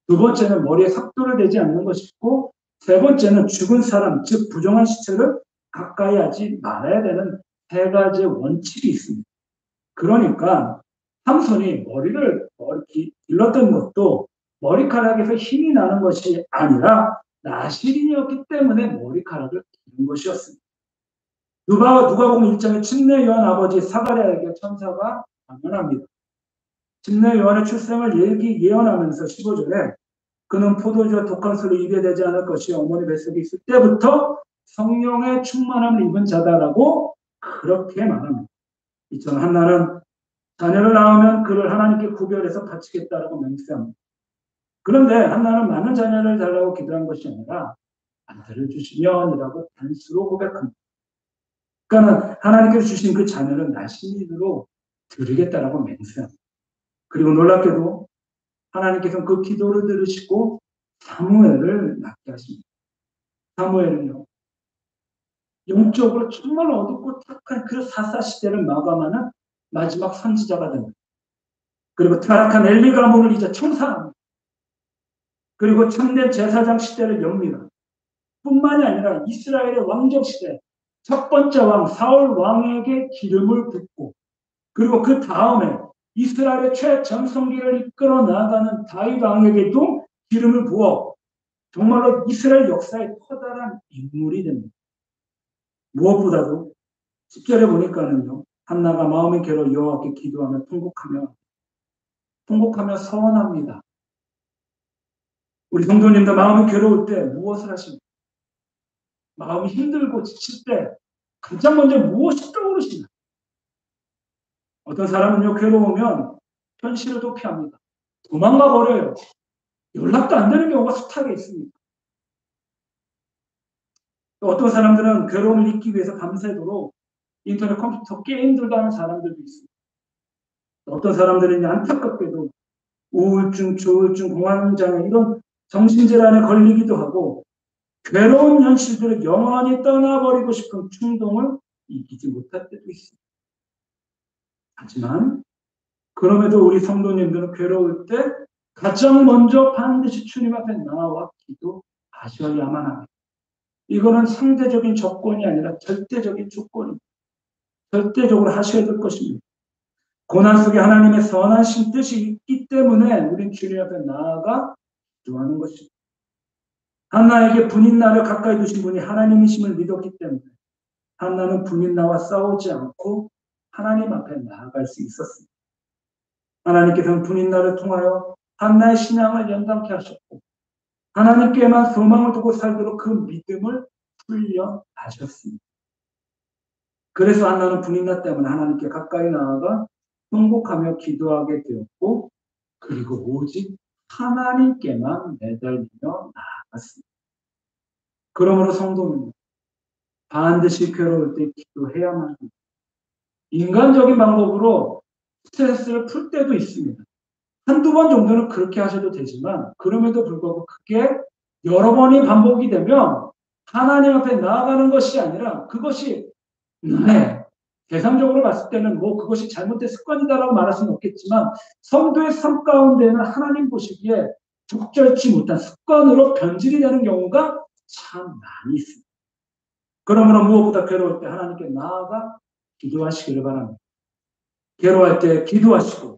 두 번째는 머리에 삭도를 대지 않는 것이고, 세 번째는 죽은 사람, 즉 부정한 시체를 가까이 하지 말아야 되는 세 가지의 원칙이 있습니다. 그러니까 삼손이 머리를 길렀던 것도 머리카락에서 힘이 나는 것이 아니라 나실인이었기 때문에 머리카락을 기른 것이었습니다. 누가복음 1장에 침례 요한 아버지 사가랴에게 천사가 방문합니다. 침례 요한의 출생을 예언하면서 15절에 그는 포도주와 독한 술을 입에 대지 않을 것이 어머니 뱃속에 있을 때부터 성령의 충만함을 입은 자다라고 그렇게 말합니다. 이처럼 한나는 자녀를 낳으면 그를 하나님께 구별해서 바치겠다라고 맹세합니다. 그런데 한나는 많은 자녀를 달라고 기도한 것이 아니라 아들을 주시면이라고 단수로 고백합니다. 그러니까 하나님께서 주신 그 자녀를 나신이로 드리겠다라고 맹세합니다. 그리고 놀랍게도 하나님께서는 그 기도를 들으시고 사무엘을 낳게 하십니다. 사무엘은요, 영적으로 정말 어둡고 착한 그 사사 시대를 마감하는 마지막 선지자가 됩니다. 그리고 타락한 엘리 가문을 이제 청산합니다. 그리고 참된 제사장 시대를 엽니다. 뿐만이 아니라 이스라엘의 왕정 시대 첫 번째 왕 사울 왕에게 기름을 붓고 그리고 그 다음에 이스라엘의 최전성기를 이끌어 나가는 다윗 왕에게도 기름을 부어 정말로 이스라엘 역사의 커다란 인물이 됩니다. 무엇보다도 10절에 보니까는요. 한나가 마음이 괴로워 여호와께 기도하며 통곡하며 서원합니다. 우리 성도님도 마음이 괴로울 때 무엇을 하십니까? 마음이 힘들고 지칠 때 가장 먼저 무엇이 떠오르시나요? 어떤 사람은요, 괴로우면 현실을 도피합니다. 도망가 버려요. 연락도 안 되는 경우가 숱하게 있습니다. 또 어떤 사람들은 괴로움을 잊기 위해서 밤새도록 인터넷 컴퓨터 게임들도 하는 사람들도 있습니다. 어떤 사람들은 안타깝게도 우울증, 조울증, 공황장애 이런 정신질환에 걸리기도 하고 괴로운 현실들을 영원히 떠나버리고 싶은 충동을 이기지 못할 때도 있습니다. 하지만 그럼에도 우리 성도님들은 괴로울 때 가장 먼저 반드시 주님 앞에 나와 기도하셔야만 합니다. 이거는 상대적인 조건이 아니라 절대적인 조건입니다. 절대적으로 하셔야 될 것입니다. 고난 속에 하나님의 선하신 뜻이 있기 때문에 우리는 주님 앞에 나아가 기도하는 것입니다. 한나에게 분인나를 가까이 두신 분이 하나님이심을 믿었기 때문에 한나는 분인나와 싸우지 않고 하나님 앞에 나아갈 수 있었습니다. 하나님께서는 분인나를 통하여 한나의 신앙을 연단케 하셨고 하나님께만 소망을 두고 살도록 그 믿음을 훈련하셨습니다. 그래서 한나는 분인나 때문에 하나님께 가까이 나아가 통곡하며 기도하게 되었고 그리고 오직 하나님께만 매달리며 나아갔습니다. 그러므로 성도는 반드시 괴로울 때 기도해야만 합니다. 인간적인 방법으로 스트레스를 풀 때도 있습니다. 한두 번 정도는 그렇게 하셔도 되지만 그럼에도 불구하고 그게 여러 번이 반복이 되면 하나님 앞에 나아가는 것이 아니라 그것이 대상적으로 봤을 때는 그것이 잘못된 습관이다라고 말할 수는 없겠지만 성도의 삶 가운데는 하나님 보시기에 적절치 못한 습관으로 변질이 되는 경우가 참 많이 있습니다. 그러므로 무엇보다 괴로울 때 하나님께 나아가 기도하시기를 바랍니다. 괴로워할 때 기도하시고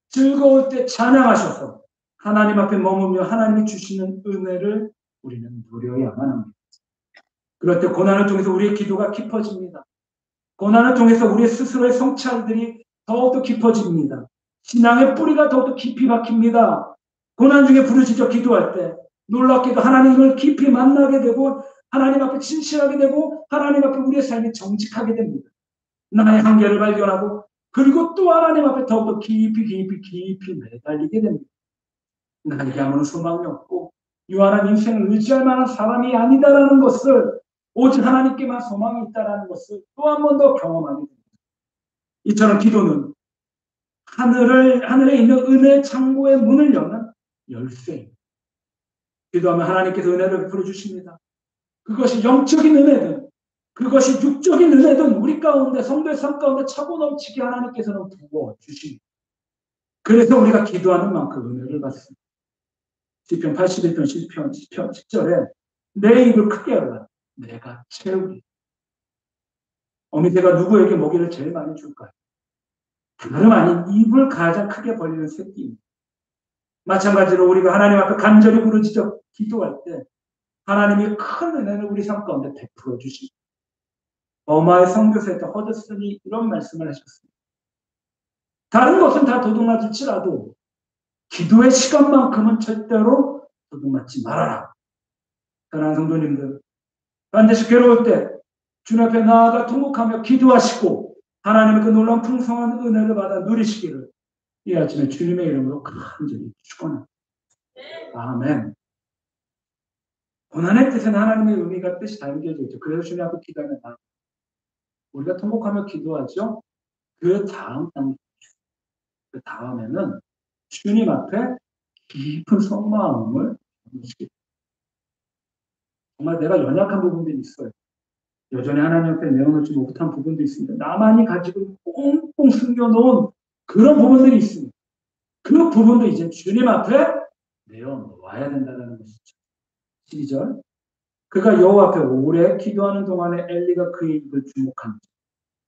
즐거울 때 찬양하셔서 하나님 앞에 머무며 하나님이 주시는 은혜를 우리는 누려야만 합니다. 그럴 때 고난을 통해서 우리의 기도가 깊어집니다. 고난을 통해서 우리 스스로의 성찰들이 더욱더 깊어집니다. 신앙의 뿌리가 더욱더 깊이 박힙니다. 고난 중에 부르짖어 기도할 때 놀랍게도 하나님을 깊이 만나게 되고 하나님 앞에 진실하게 되고 하나님 앞에 우리의 삶이 정직하게 됩니다. 나의 한계를 발견하고 그리고 또 하나님 앞에 더욱더 깊이 매달리게 됩니다. 나에게 아무런 소망이 없고 유한한 인생을 의지할 만한 사람이 아니다라는 것을 오직 하나님께만 소망이 있다라는 것을 또 한 번 더 경험하게 됩니다. 이처럼 기도는 하늘에 있는 은혜 창고의 문을 여는 열쇠입니다. 기도하면 하나님께서 은혜를 베풀어 주십니다. 그것이 영적인 은혜든 그것이 육적인 은혜든 우리 가운데 성도의 삶 가운데 차고 넘치게 하나님께서는 부어 주십니다. 그래서 우리가 기도하는 만큼 은혜를 받습니다. 시편 81편 10절에 내 입을 크게 열라 내가 채우리. 어미새가 누구에게 먹이를 제일 많이 줄까요? 다름 아닌 입을 가장 크게 벌리는 새끼입니다. 마찬가지로 우리가 하나님 앞에 간절히 부르짖어 기도할 때 하나님이 큰 은혜를 우리 삶 가운데 베풀어 주시고, 버마의 선교사였 허드슨이 이런 말씀을 하셨습니다. 다른 것은 다 도둑맞을지라도 기도의 시간만큼은 절대로 도둑맞지 말아라. 사랑하는 성도님들, 반드시 괴로울 때 주님 앞에 나아가 통곡하며 기도하시고 하나님의 그 놀라운 풍성한 은혜를 받아 누리시기를 이 아침에 주님의 이름으로 간절히 축원합니다. 아멘. 고난의 뜻은 하나님의 의미가 뜻이 담겨져 있죠. 그래서 주님 앞에 기도하면 우리가 통곡하며 기도하죠. 그 다음 단계, 그 다음에는 주님 앞에 깊은 속마음을 담으시게. 정말 내가 연약한 부분들이 있어요. 여전히 하나님 앞에 내어놓지 못한 부분도 있습니다. 나만이 가지고 꽁꽁 숨겨놓은 그런 부분들이 있습니다. 그 부분도 이제 주님 앞에 내어놓아야 된다는 것이죠. 12절. 그가 여호와 앞에 오래 기도하는 동안에 엘리가 그의 입을 주목한다.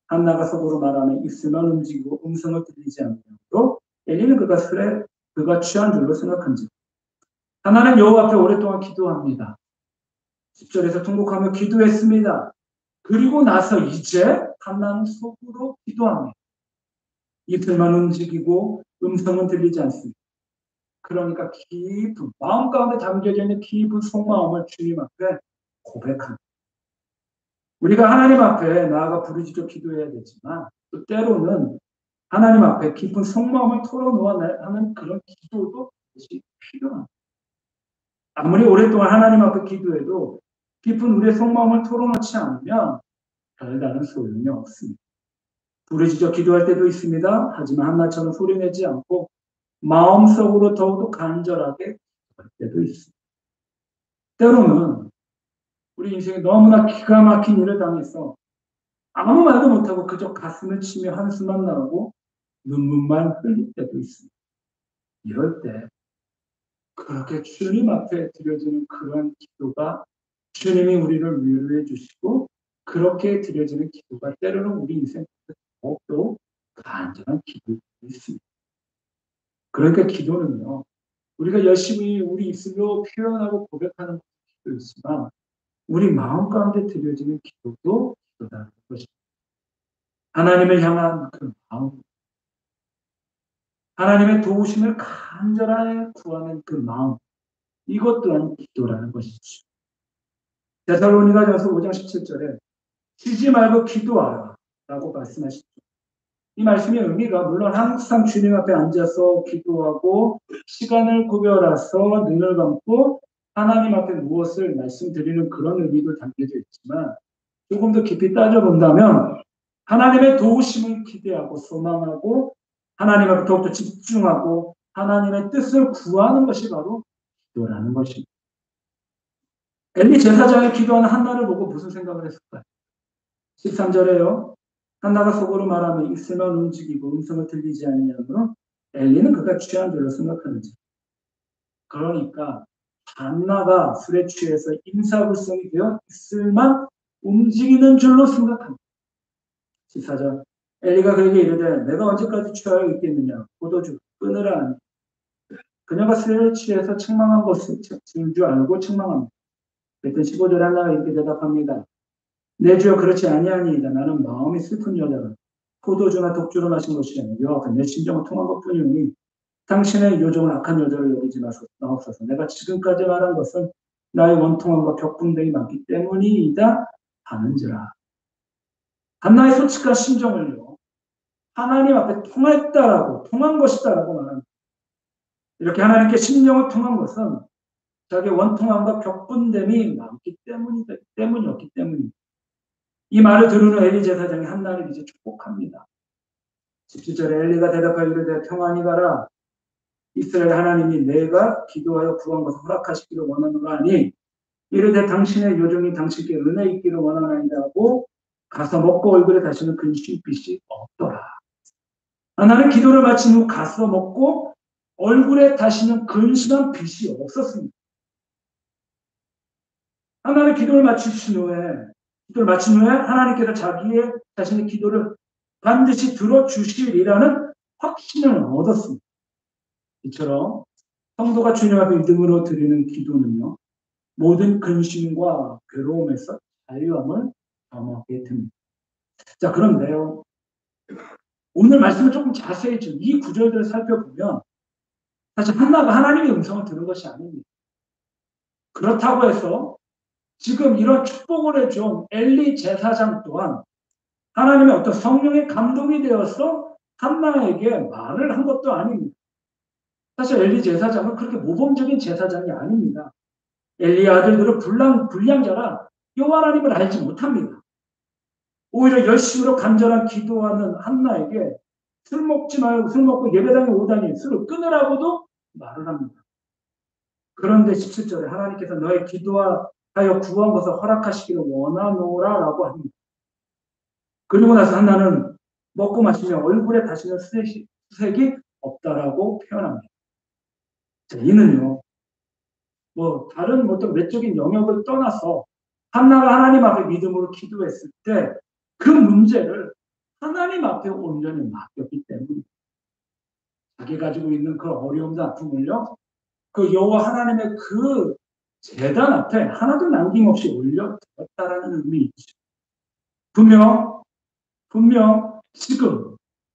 한나가 속으로 말하며 입술만 움직이고 음성을 들리지 않으므로 엘리는 그가 취한 줄로 생각한지. 하나는 여호와 앞에 오랫동안 기도합니다. 10절에서 통곡하며 기도했습니다. 그리고 나서 이제 한나는 속으로 기도합니다. 입술만 움직이고 음성은 들리지 않습니다. 그러니까 깊은 마음 가운데 담겨져 있는 깊은 속마음을 주님 앞에 고백합니다. 우리가 하나님 앞에 나아가 부르짖어 기도해야 되지만 또 때로는 하나님 앞에 깊은 속마음을 털어놓아야 하는 그런 기도도 필요합니다. 아무리 오랫동안 하나님 앞에 기도해도 깊은 우리의 속마음을 털어놓지 않으면 별다른 소용이 없습니다. 부르짖어 기도할 때도 있습니다. 하지만 한나처럼 소리내지 않고 마음속으로 더욱더 간절하게 기도할 때도 있습니다. 때로는 우리 인생에 너무나 기가 막힌 일을 당해서 아무 말도 못하고 그저 가슴을 치며 한숨만 나오고 눈물만 흘릴 때도 있습니다. 이럴 때 그렇게 주님 앞에 드려지는 그러한 기도가 주님이 우리를 위로해 주시고 그렇게 드려지는 기도가 때로는 우리 인생에 더욱더 간절한 기도일 수 있습니다. 그러니까 기도는요, 우리가 열심히 우리 입술로 표현하고 고백하는 기도이지만 우리 마음 가운데 드려지는 기도도 기도라는 것입니다. 하나님을 향한 그 마음, 하나님의 도우심을 간절하게 구하는 그 마음, 이것 또한 기도라는 것이죠. 데살로니가전서 5장 17절에 쉬지 말고 기도하라 라고 말씀하시죠. 이 말씀의 의미가 물론 항상 주님 앞에 앉아서 기도하고 시간을 구별해서 눈을 감고 하나님 앞에 무엇을 말씀드리는 그런 의미도 담겨져 있지만 조금 더 깊이 따져본다면 하나님의 도우심을 기대하고 소망하고 하나님 앞에 더욱더 집중하고 하나님의 뜻을 구하는 것이 바로 기도라는 것입니다. 엘리 제사장이 기도하는 한나를 보고 무슨 생각을 했을까요? 13절에요. 한나가 속으로 말하며 입술만 움직이고 음성을 들리지 않으므로 엘리는 그가 취한 줄로 생각하는지. 그러니까 한나가 술에 취해서 임사불성이 되어 입술만 움직이는 줄로 생각합니다. 14절. 엘리가 그에게 이르되 내가 언제까지 취하여 있겠느냐. 포도주 끊으라 하니 그녀가 술에 취해서 책망한 것을 줄 알고 책망합니다. 그때 15절에 한나가 이렇게 대답합니다. 내 주여 그렇지 아니하니이다. 나는 마음이 슬픈 여자가 포도주나 독주로 마신 것이 아니라 여호와께 내 심정을 통한 것뿐이오니 당신의 요정을 악한 여자를 여기지 마옵소서. 내가 지금까지 말한 것은 나의 원통함과 격분됨이 많기 때문이다 하는지라. 한나의 솔직한 심정을요, 하나님 앞에 통한 것이다라고 말합니다. 이렇게 하나님께 심령을 통한 것은 자기의 원통함과 격분됨이 많기 때문이었기 때문입니다. 이 말을 들은 엘리 제사장이 한나를 이제 축복합니다. 17절에 엘리가 대답하여 이르되 평안히 가라. 이스라엘 하나님이 내가 기도하여 구한 것을 허락하시기를 원하노라 하니 이르되 당신의 요정이 당신께 은혜 있기를 원하나이다 하고 가서 먹고 얼굴에 다시는 근심빛이 없더라. 나는 기도를 마친 후 가서 먹고 얼굴에 다시는 근심한 빛이 없었습니다. 하나님 기도를 마친 후에 하나님께서 자신의 기도를 반드시 들어주시리라는 확신을 얻었습니다. 이처럼 성도가 주님 앞에 믿음으로 드리는 기도는요, 모든 근심과 괴로움에서 자유함을 경험하게 됩니다. 자, 그런데요, 오늘 말씀을 조금 자세히 이 구절들을 살펴보면 사실 한나가 하나님의 음성을 들은 것이 아닙니다. 그렇다고 해서 지금 이런 축복을 해준 엘리 제사장 또한 하나님의 어떤 성령의 감동이 되어서 한나에게 말을 한 것도 아닙니다. 사실 엘리 제사장은 그렇게 모범적인 제사장이 아닙니다. 엘리의 아들들은 불량자라 여호와 하나님을 알지 못합니다. 오히려 열심으로 간절한 기도하는 한나에게 술 먹지 말고 술 먹고 예배당에 오다니 술을 끊으라고도 말을 합니다. 그런데 17절에 하나님께서 너의 기도하여 구한 것을 허락하시기를 원하노라라고 합니다. 그리고 나서 한나는 먹고 마시며 얼굴에 다시는 수색이 없다라고 표현합니다. 자, 이는요, 다른 어떤 외적인 영역을 떠나서 한나가 하나님 앞에 믿음으로 기도했을 때 그 문제를 하나님 앞에 온전히 맡겼기 때문에 자기 가지고 있는 그 어려움과 아픔을요, 그 여호와 하나님의 그 제단 앞에 하나도 남김없이 올려드렸다라는 의미이죠. 분명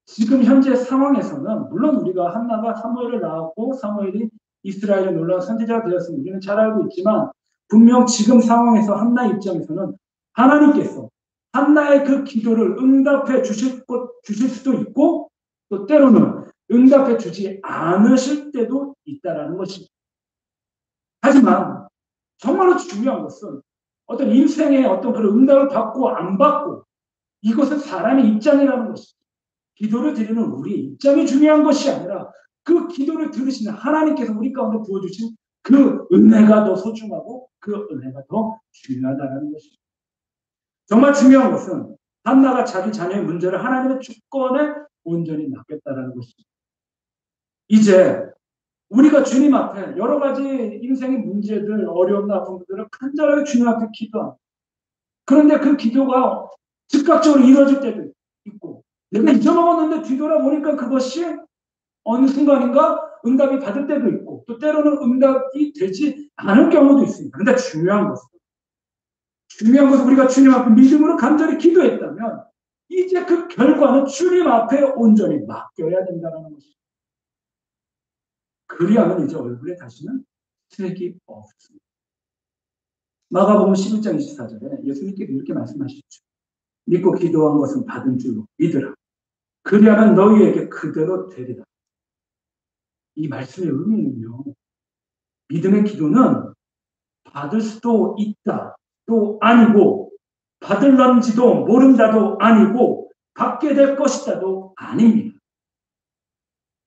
지금 현재 상황에서는 물론 우리가 한나가 사무엘을 낳았고 사무엘이 이스라엘의 놀라운 선지자가 되었음을 우리는 잘 알고 있지만 분명 지금 상황에서 한나 입장에서는 하나님께서 한나의 그 기도를 응답해 주실 수도 있고 또 때로는 응답해 주지 않으실 때도 있다라는 것입니다. 하지만 정말로 중요한 것은 어떤 인생의 어떤 그런 응답을 받고 안 받고 이것은 사람의 입장이라는 것입니다. 기도를 드리는 우리의 입장이 중요한 것이 아니라 그 기도를 들으시는 하나님께서 우리 가운데 부어주신 그 은혜가 더 소중하고 그 은혜가 더 중요하다는 것입니다. 정말 중요한 것은 한나가 자기 자녀의 문제를 하나님의 주권에 온전히 맡겼다는 것입니다. 이제 우리가 주님 앞에 여러 가지 인생의 문제들, 어려움과 아픔들을 간절하게 주님 앞에 기도합니다. 그런데 그 기도가 즉각적으로 이루어질 때도 있고 내가 잊어먹었는데 뒤돌아보니까 그것이 어느 순간인가 응답이 받을 때도 있고 또 때로는 응답이 되지 않을 경우도 있습니다. 그런데 중요한 것은 우리가 주님 앞에 믿음으로 간절히 기도했다면 이제 그 결과는 주님 앞에 온전히 맡겨야 된다는 것입니다. 그리하면 이제 얼굴에 다시는 색이 없습니다. 마가복음 11장 24절에 예수님께서 이렇게 말씀하시죠. 믿고 기도한 것은 받은 줄로 믿으라. 그리하면 너희에게 그대로 되리라. 이 말씀의 의미는요. 믿음의 기도는 받을 수도 있다. 또 아니고 받을런지도 모른다도 아니고 받게 될 것이다도 아닙니다.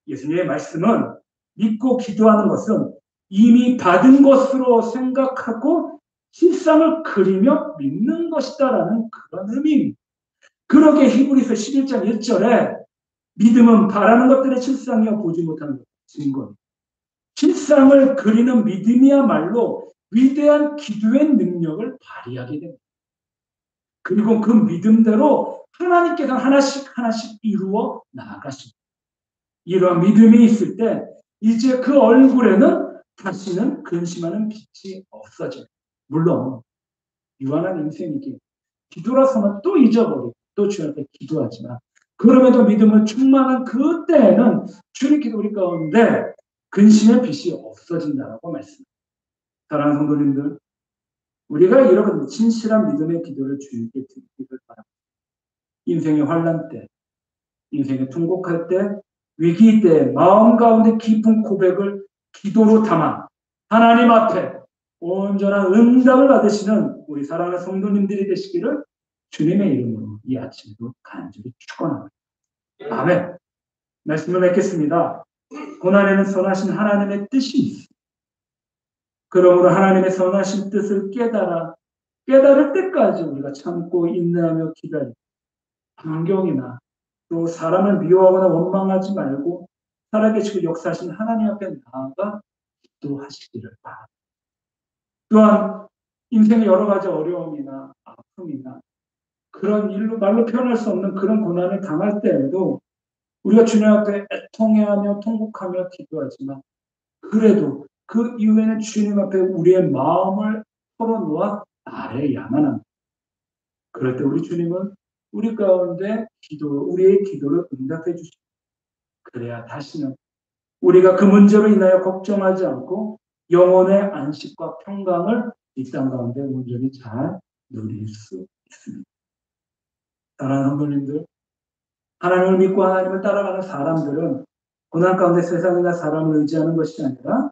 예수님의 말씀은 믿고 기도하는 것은 이미 받은 것으로 생각하고 실상을 그리며 믿는 것이다라는 그런 의미입니다. 그러게 히브리서 11장 1절에 믿음은 바라는 것들의 실상이여 보지 못하는 증거입니다. 실상을 그리는 믿음이야말로 위대한 기도의 능력을 발휘하게 됩니다. 그리고 그 믿음대로 하나님께서 하나씩 이루어 나아가십니다. 이러한 믿음이 있을 때 이제 그 얼굴에는 다시는 근심하는 빛이 없어집니다. 물론 유한한 인생이기에 기도라서는 또 잊어버리고 또 주님께 기도하지만 그럼에도 믿음을 충만한 그때에는 주님께서 우리 가운데 근심의 빛이 없어진다라고 말씀합니다. 사랑하는 성도님들, 우리가 이런 진실한 믿음의 기도를 주님께 드리기를 바랍니다. 인생의 환난 때, 인생의 통곡할 때, 위기 때 마음 가운데 깊은 고백을 기도로 담아 하나님 앞에 온전한 응답을 받으시는 우리 사랑하는 성도님들이 되시기를 주님의 이름으로 이 아침에도 간절히 축원합니다. 아멘. 말씀을 맺겠습니다. 고난에는 선하신 하나님의 뜻이 있습니다. 그러므로 하나님의 선하신 뜻을 깨달을 때까지 우리가 참고 인내하며 기다리고 환경이나 또 사람을 미워하거나 원망하지 말고 살아계시고 역사하신 하나님 앞에 나아가 기도하시기를 바랍니다. 또한 인생의 여러 가지 어려움이나 아픔이나 그런 일로 말로 표현할 수 없는 그런 고난을 당할 때에도 우리가 주님 앞에 애통해하며 통곡하며 기도하지만 그래도 그 이후에는 주님 앞에 우리의 마음을 털어놓아 말해야만 합니다. 그럴 때 우리 주님은 우리 가운데 우리의 기도를 응답해 주십니다. 그래야 다시는 우리가 그 문제로 인하여 걱정하지 않고 영혼의 안식과 평강을 이 땅 가운데 온전히 잘 누릴 수 있습니다. 사랑하는 성도님들, 하나님을 믿고 하나님을 따라가는 사람들은 고난 가운데 세상이나 사람을 의지하는 것이 아니라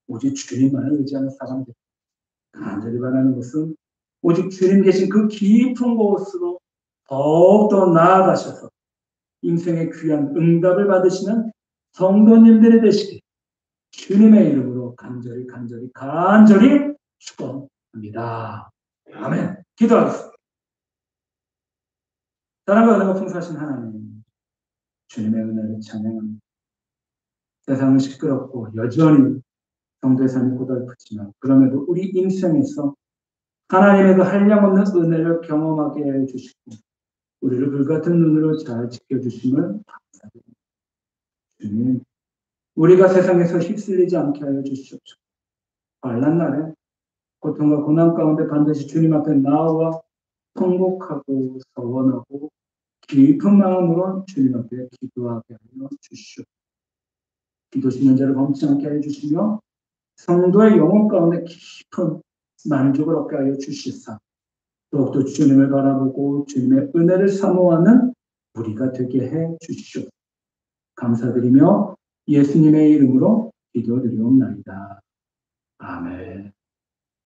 오직 주님만을 의지하는 사람들. 간절히 바라는 것은 오직 주님 계신 그 깊은 곳으로 더욱더 나아가셔서 인생의 귀한 응답을 받으시는 성도님들이 되시길 주님의 이름으로 간절히 축원합니다. 아멘. 기도하겠습니다. 사랑과 은혜가 풍성하신 하나님, 주님의 은혜를 찬양합니다. 세상은 시끄럽고 여전히 성도의 삶이 고달프지만 그럼에도 우리 인생에서 하나님의 그 한량없는 은혜를 경험하게 해주시고 우리를 불같은 눈으로 잘 지켜주심을 감사드립니다. 주님, 우리가 세상에서 휩쓸리지 않게 하여 주시옵소서. 환난 날에 고통과 고난 가운데 반드시 주님 앞에 나와 통곡하고 서원하고 깊은 마음으로 주님 앞에 기도하게 하여 주시옵소서. 기도 신년자를 범치 않게 하여 주시며 성도의 영혼 가운데 깊은 만족을 얻게 하여 주시사 더욱더 주님을 바라보고 주님의 은혜를 사모하는 우리가 되게 해 주시옵소서. 감사드리며 예수님의 이름으로 기도드리옵나이다. 아멘.